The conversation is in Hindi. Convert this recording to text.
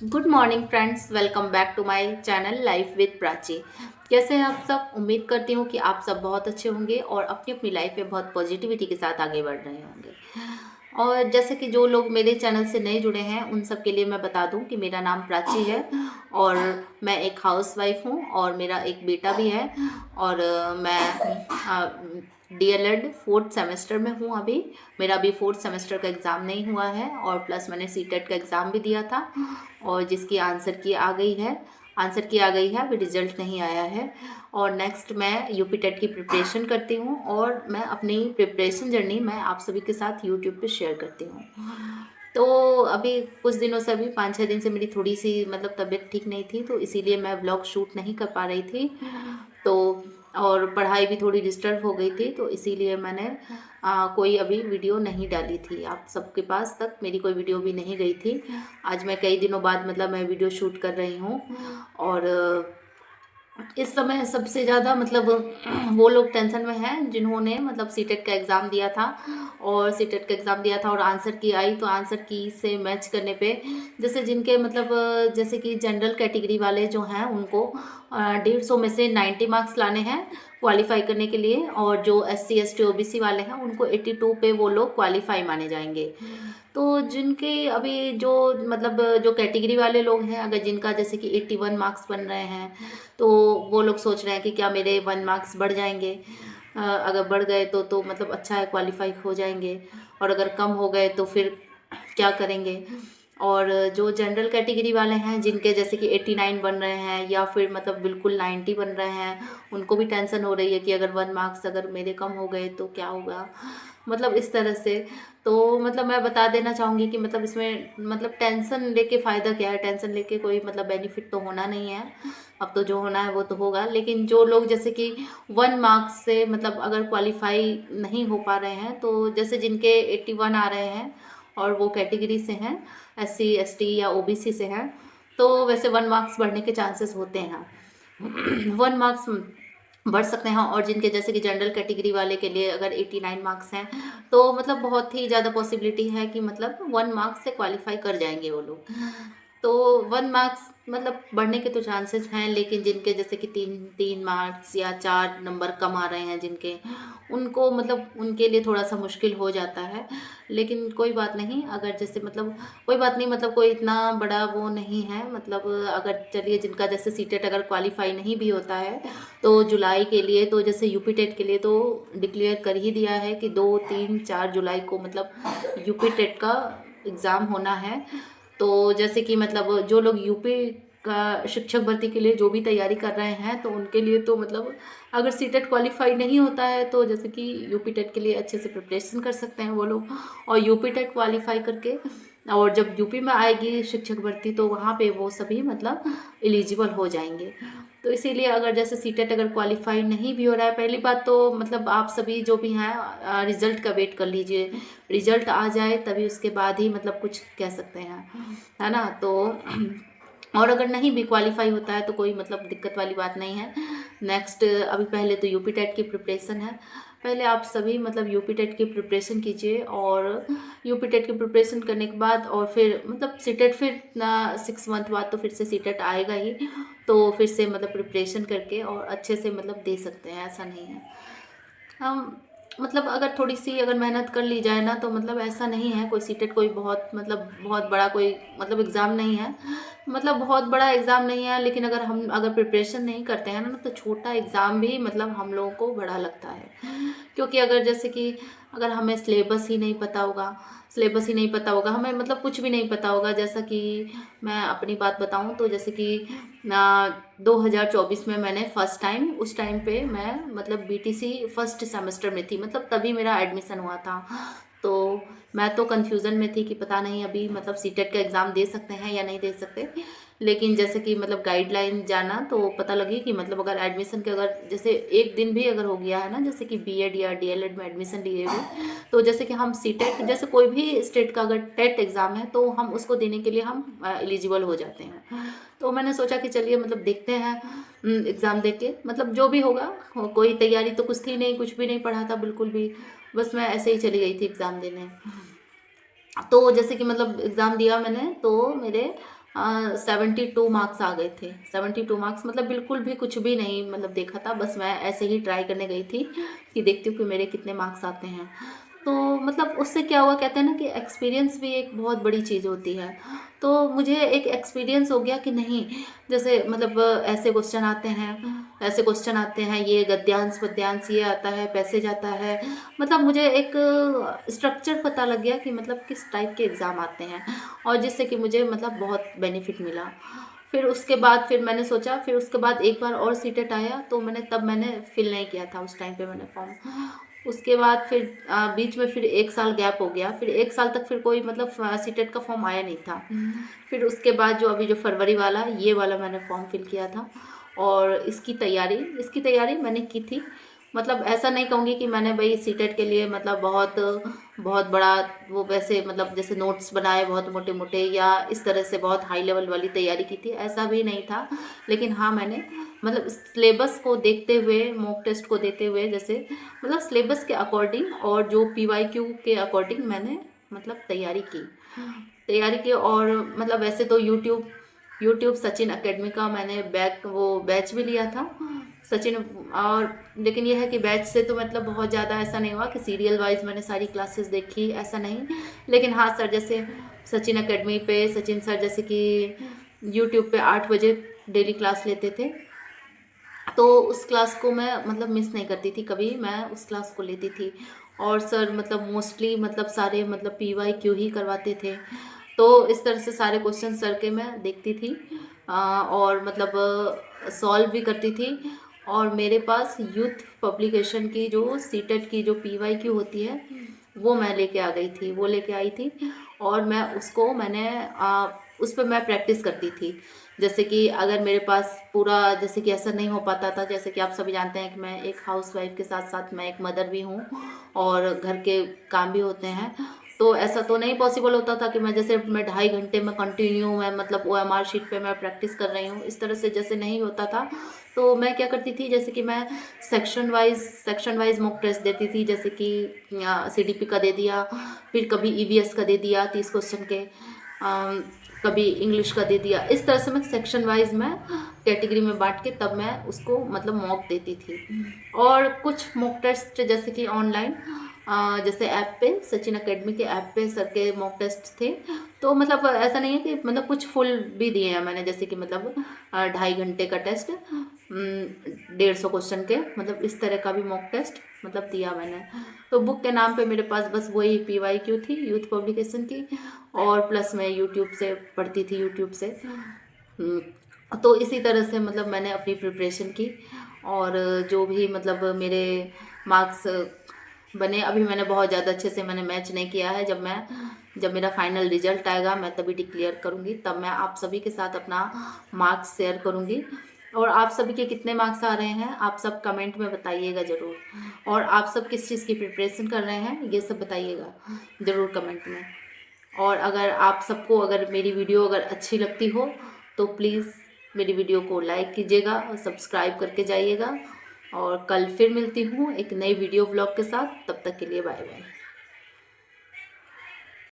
Good morning friends, welcome back to my channel life with Prachi. कैसे हैं आप सब? उम्मीद करती हूँ कि आप सब बहुत अच्छे होंगे और अपनी अपनी लाइफ में बहुत पॉजिटिविटी के साथ आगे बढ़ रहे होंगे। और जैसे कि जो लोग मेरे चैनल से नए जुड़े हैं उन सब के लिए मैं बता दूं कि मेरा नाम प्राची है और मैं एक हाउसवाइफ हूँ और मेरा एक बेटा भी है। और मैं डीएलएड फोर्थ सेमेस्टर में हूँ अभी। मेरा अभी फोर्थ सेमेस्टर का एग्ज़ाम नहीं हुआ है और प्लस मैंने सीटेट का एग्ज़ाम भी दिया था और जिसकी आंसर की आ गई है, अभी रिजल्ट नहीं आया है। और नेक्स्ट मैं यूपी टेट की प्रिपरेशन करती हूँ और मैं अपनी प्रिपरेशन जर्नी मैं आप सभी के साथ यूट्यूब पे शेयर करती हूँ। तो अभी कुछ दिनों से, अभी 5-6 दिन से मेरी थोड़ी सी मतलब तबीयत ठीक नहीं थी, तो इसीलिए मैं व्लॉग शूट नहीं कर पा रही थी। तो और पढ़ाई भी थोड़ी डिस्टर्ब हो गई थी, तो इसीलिए मैंने कोई अभी वीडियो नहीं डाली थी। आप सबके पास तक मेरी कोई वीडियो भी नहीं गई थी। आज मैं कई दिनों बाद मतलब मैं वीडियो शूट कर रही हूँ। और इस समय सबसे ज़्यादा मतलब वो लोग टेंशन में हैं जिन्होंने मतलब सीटेट का एग्ज़ाम दिया था और सीटेट का एग्ज़ाम दिया था और आंसर की आई, तो आंसर की से मैच करने पे जैसे जिनके मतलब जैसे कि जनरल कैटेगरी वाले जो हैं उनको 150 में से 90 मार्क्स लाने हैं क्वालिफाई करने के लिए, और जो SC ST OBC वाले हैं उनको 82 पे वो लोग क्वालिफाई माने जाएंगे। तो जिनके अभी जो मतलब जो कैटेगरी वाले लोग हैं, अगर जिनका जैसे कि 81 मार्क्स बन रहे हैं, तो वो लोग सोच रहे हैं कि क्या मेरे 1 मार्क्स बढ़ जाएंगे। अगर बढ़ गए तो मतलब अच्छा है, क्वालिफाई हो जाएंगे। और अगर कम हो गए तो फिर क्या करेंगे। और जो जनरल कैटेगरी वाले हैं जिनके जैसे कि 89 बन रहे हैं या फिर मतलब बिल्कुल 90 बन रहे हैं, उनको भी टेंशन हो रही है कि अगर 1 मार्क्स अगर मेरे कम हो गए तो क्या होगा, मतलब इस तरह से। तो मतलब मैं बता देना चाहूँगी कि मतलब इसमें मतलब टेंशन लेके फ़ायदा क्या है, टेंशन लेके कोई मतलब बेनिफिट तो होना नहीं है। अब तो जो होना है वो तो होगा, लेकिन जो लोग जैसे कि 1 मार्क्स से मतलब अगर क्वालिफाई नहीं हो पा रहे हैं, तो जैसे जिनके 81 आ रहे हैं और वो कैटेगरी से हैं, SC ST या OBC से हैं, तो वैसे 1 मार्क्स बढ़ने के चांसेस होते हैं। 1 मार्क्स बढ़ सकते हैं। और जिनके जैसे कि जनरल कैटेगरी वाले के लिए अगर 89 मार्क्स हैं, तो मतलब बहुत ही ज़्यादा पॉसिबिलिटी है कि मतलब 1 मार्क्स से क्वालिफाई कर जाएंगे वो लोग। तो 1 मार्क्स मतलब बढ़ने के तो चांसेस हैं, लेकिन जिनके जैसे कि 3 मार्क्स या 4 नंबर कम आ रहे हैं जिनके, उनको मतलब उनके लिए थोड़ा सा मुश्किल हो जाता है। लेकिन कोई बात नहीं, अगर जैसे मतलब कोई बात नहीं, मतलब कोई इतना बड़ा वो नहीं है। मतलब अगर चलिए जिनका जैसे सीटेट अगर क्वालिफाई नहीं भी होता है, तो जुलाई के लिए तो जैसे यूपी टेट के लिए तो डिक्लेयर कर ही दिया है कि 2, 3, 4 जुलाई को मतलब यूपी टेट का एग्ज़ाम होना है। तो जैसे कि मतलब जो लोग यूपी का शिक्षक भर्ती के लिए जो भी तैयारी कर रहे हैं, तो उनके लिए तो मतलब अगर सीटेट क्वालिफाई नहीं होता है तो जैसे कि यूपी टेट के लिए अच्छे से प्रिपरेशन कर सकते हैं वो लोग। और यूपी टेट क्वालिफाई करके और जब यूपी में आएगी शिक्षक भर्ती, तो वहाँ पे वो सभी मतलब एलिजिबल हो जाएंगे। तो इसीलिए अगर जैसे सीटेट अगर क्वालिफाई नहीं भी हो रहा है, पहली बात तो मतलब आप सभी जो भी हैं रिजल्ट का वेट कर लीजिए। रिजल्ट आ जाए तभी उसके बाद ही मतलब कुछ कह सकते हैं, है ना। तो और अगर नहीं भी क्वालिफाई होता है तो कोई मतलब दिक्कत वाली बात नहीं है। नेक्स्ट अभी पहले तो यूपी टेट की प्रिपरेशन है। पहले आप सभी मतलब यूपी टेट की प्रिपरेशन कीजिए, और यूपी टेट की प्रिपरेशन करने के बाद और फिर मतलब सीटेट फिर 6 मंथ बाद तो फिर से सीटेट आएगा ही, तो फिर से मतलब प्रिपरेशन करके और अच्छे से मतलब दे सकते हैं, ऐसा नहीं है। हम मतलब अगर थोड़ी सी अगर मेहनत कर ली जाए ना, तो मतलब ऐसा नहीं है कोई सीटेट कोई बहुत मतलब बहुत बड़ा कोई मतलब एग्ज़ाम नहीं है। मतलब बहुत बड़ा एग्ज़ाम नहीं है, लेकिन अगर हम अगर प्रिपरेशन नहीं करते हैं ना, तो छोटा एग्ज़ाम भी मतलब हम लोगों को बड़ा लगता है। क्योंकि अगर जैसे कि अगर हमें सिलेबस ही नहीं पता होगा, हमें मतलब कुछ भी नहीं पता होगा। जैसा कि मैं अपनी बात बताऊं तो जैसे कि 2024 में मैंने फर्स्ट टाइम, उस टाइम पे मैं मतलब BTC फर्स्ट सेमेस्टर में थी, मतलब तभी मेरा एडमिशन हुआ था। तो मैं तो कंफ्यूजन में थी कि पता नहीं अभी मतलब सीटेट का एग्ज़ाम दे सकते हैं या नहीं दे सकते। लेकिन जैसे कि मतलब गाइडलाइन जाना तो पता लगी कि मतलब अगर एडमिशन के अगर जैसे एक दिन भी अगर हो गया है ना, जैसे कि बीएड या डीएलएड में एडमिशन लिए हुए, तो जैसे कि हम सीटेट जैसे कोई भी स्टेट का अगर टेट एग्ज़ाम है तो हम उसको देने के लिए हम एलिजिबल हो जाते हैं। तो मैंने सोचा कि चलिए मतलब देखते हैं एग्ज़ाम दे के मतलब जो भी होगा। कोई तैयारी तो कुछ थी नहीं, कुछ भी नहीं पढ़ा था बिल्कुल भी, बस मैं ऐसे ही चली गई थी एग्ज़ाम देने। तो जैसे कि मतलब एग्ज़ाम दिया मैंने, तो मेरे 72 मार्क्स आ गए थे। 72 मार्क्स मतलब बिल्कुल भी कुछ भी नहीं मतलब देखा था, बस मैं ऐसे ही ट्राई करने गई थी कि देखती हूँ कि मेरे कितने मार्क्स आते हैं। तो मतलब उससे क्या हुआ, कहते हैं ना कि एक्सपीरियंस भी एक बहुत बड़ी चीज़ होती है। तो मुझे एक एक्सपीरियंस हो गया कि नहीं, जैसे मतलब ऐसे क्वेश्चन आते हैं, ऐसे क्वेश्चन आते हैं, ये गद्यांश पद्यांश ये आता है, पैसेज आता है, मतलब मुझे एक स्ट्रक्चर पता लग गया कि मतलब किस टाइप के एग्ज़ाम आते हैं, और जिससे कि मुझे मतलब बहुत बेनिफिट मिला। फिर उसके बाद फिर मैंने सोचा, फिर उसके बाद एक बार और सीटेट आया, तो मैंने फिल नहीं किया था उस टाइम पे मैंने फॉर्म। उसके बाद फिर बीच में फिर 1 साल गैप हो गया, फिर 1 साल तक फिर कोई मतलब सीटेट का फॉर्म आया नहीं था। फिर उसके बाद जो अभी जो फरवरी वाला ये वाला मैंने फॉर्म फिल किया था, और इसकी तैयारी मैंने की थी। मतलब ऐसा नहीं कहूँगी कि मैंने भाई सीटेट के लिए मतलब बहुत बहुत बड़ा वो वैसे मतलब जैसे नोट्स बनाए बहुत मोटे मोटे, या इस तरह से बहुत हाई लेवल वाली तैयारी की थी, ऐसा भी नहीं था। लेकिन हाँ, मैंने मतलब सिलेबस को देखते हुए, मॉक टेस्ट को देते हुए, जैसे मतलब सिलेबस के अकॉर्डिंग और जो PYQ के अकॉर्डिंग मैंने मतलब तैयारी की। और मतलब वैसे तो यूट्यूब सचिन एकेडमी का मैंने बैच भी लिया था सचिन। और लेकिन यह है कि बैच से तो मतलब बहुत ज़्यादा ऐसा नहीं हुआ कि सीरियल वाइज मैंने सारी क्लासेस देखी, ऐसा नहीं। लेकिन हाँ, सर जैसे सचिन एकेडमी पे सचिन सर जैसे कि यूट्यूब पे 8 बजे डेली क्लास लेते थे, तो उस क्लास को मैं मतलब मिस नहीं करती थी कभी, मैं उस क्लास को लेती थी। और सर मतलब मोस्टली मतलब सारे मतलब PYQ ही करवाते थे, तो इस तरह से सारे क्वेश्चन सर के मैं देखती थी, और मतलब सॉल्व भी करती थी। और मेरे पास यूथ पब्लिकेशन की जो सीटेट की जो PYQ होती है, वो मैं लेके आ गई थी, वो लेके आई थी। और उस पर मैं प्रैक्टिस करती थी। जैसे कि अगर मेरे पास पूरा जैसे कि ऐसा नहीं हो पाता था, जैसे कि आप सभी जानते हैं कि मैं एक हाउसवाइफ के साथ साथ मैं एक मदर भी हूँ, और घर के काम भी होते हैं। तो ऐसा तो नहीं पॉसिबल होता था कि मैं 2.5 घंटे में कंटिन्यू मैं मतलब OMR शीट पे मैं प्रैक्टिस कर रही हूँ, इस तरह से जैसे नहीं होता था। तो मैं क्या करती थी, जैसे कि मैं सेक्शन वाइज मॉक टेस्ट देती थी, जैसे कि CDP का दे दिया, फिर कभी EVS का दे दिया 30 क्वेश्चन के, कभी इंग्लिश का दे दिया। इस तरह से मैं सेक्शन वाइज मैं कैटेगरी में बांट के तब मैं उसको मतलब मॉक देती थी। और कुछ मॉक टेस्ट जैसे कि ऑनलाइन, जैसे ऐप पे सचिन एकेडमी के ऐप पे सर के मॉक टेस्ट थे। तो मतलब ऐसा नहीं है कि मतलब कुछ फुल भी दिए हैं मैंने, जैसे कि मतलब 2.5 घंटे का टेस्ट, 150 क्वेश्चन के, मतलब इस तरह का भी मॉक टेस्ट मतलब दिया मैंने। तो बुक के नाम पे मेरे पास बस वही PYQ थी, यूथ पब्लिकेशन की, और प्लस मैं यूट्यूब से पढ़ती थी, यूट्यूब से। तो इसी तरह से मतलब मैंने अपनी प्रिपरेशन की, और जो भी मतलब मेरे मार्क्स बने, अभी मैंने बहुत ज़्यादा अच्छे से मैंने मैच नहीं किया है। जब मेरा फाइनल रिजल्ट आएगा मैं तभी डिक्लेयर करूँगी, तब मैं आप सभी के साथ अपना मार्क्स शेयर करूँगी। और आप सभी के कितने मार्क्स आ रहे हैं आप सब कमेंट में बताइएगा ज़रूर, और आप सब किस चीज़ की प्रिपरेशन कर रहे हैं ये सब बताइएगा ज़रूर कमेंट में। और अगर आप सबको अगर मेरी वीडियो अगर अच्छी लगती हो तो प्लीज़ मेरी वीडियो को लाइक कीजिएगा और सब्सक्राइब करके जाइएगा। और कल फिर मिलती हूँ एक नई वीडियो व्लॉग के साथ, तब तक के लिए बाय बाय।